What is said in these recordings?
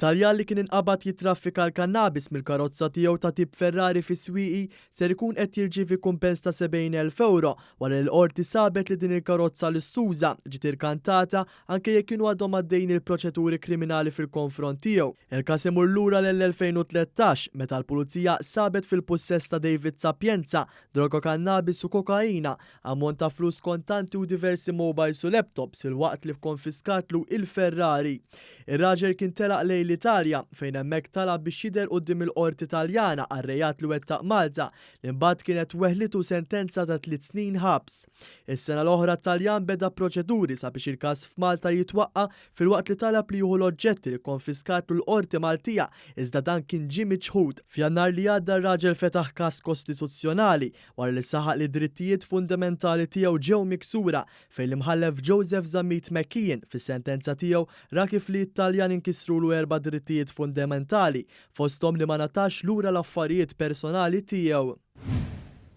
Taljan li kien inqabad jitraffika l-kannabis mill-karozza tiegħu ta' tip Ferrari fi swieqi ser ikun qed jirċievi kumpens ta' 70,000 euro wara li l-qorti sabet li din il-karozza li ssuża ġiet irkantata anke jekk kienu għadhom għaddejjin il-proċeduri kriminali fil-konfront tiegħu. Il-każ imur lura l-2013 meta l-pulizija sabet fil-possess ta' David Sapienza droga kannabis u kokaina, ammont ta' flus kontanti u diversi mobiles u laptops fil-waqt li konfiskatlu il-Ferrari. Ir-raġel kien telaq lejn l-Italja fejn hemmhekk talab biex jidher quddiem il-qorti Taljana għar-rejat li wettaq Malta li mbagħad kienet weħlitu sentenza ta' 3 snin ħabs. Is-sena l-oħra Taljan beda proċeduri sabiex il-każ f'Malta jitwaqqa filwaqt li talab li jieħu l-oġġetti li konfiskatlu l-qorti Maltija iżda dan kien ġie miċħud. F'Jannar li għadda r-raġel fetaħ każ kostituzzjonali wara li saħaq li drittijiet fundamentali tiegħu ġew miksura fejn l-imħallef Joseph Zammit McKeon fis-sentenza tiegħu ra kif li t-Taljan inkisrulu 4 drittijiet fundamentali fosthom li ma natax lura l-affarijiet personali tiegħu.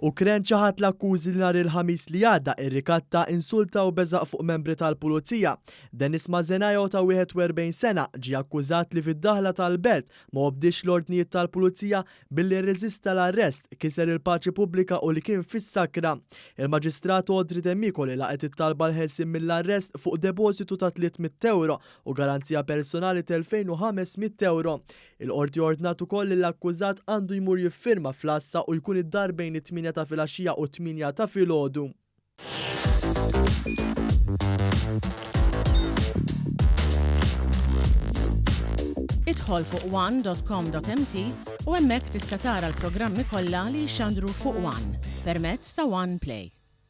Ukren ċaħat l-akkużi li nhar il-ħamis li għadda irrikatta insulta u beżaq fuq membri tal-pulizija. Denis Mazenajo ta' 41 sena ġie akkużat li fid-daħla tal-belt ma wobdix l-ordnijiet tal-pulizija billi rreżista l-arrest, kiser il-paċi pubblika u li kien fis-sakra. Il-Maġistrat Audrey Demmiko li laqgħet it-talba l-ħelsien mill-arrest fuq depositu ta' 300 euro u garanzija personali ta' 2500 euro. Il-qorti ordnat ukoll li l-akkużat għandu jmur jiffirma fl-assa u jkun id-dar bejn 8 ta' filgħaxija u 8 ta' filgħodu. Idħol fuq one.com.mt u hemmhekk tista' tara l-programmi kollha li jxandru fuq One permezz ta' One Play.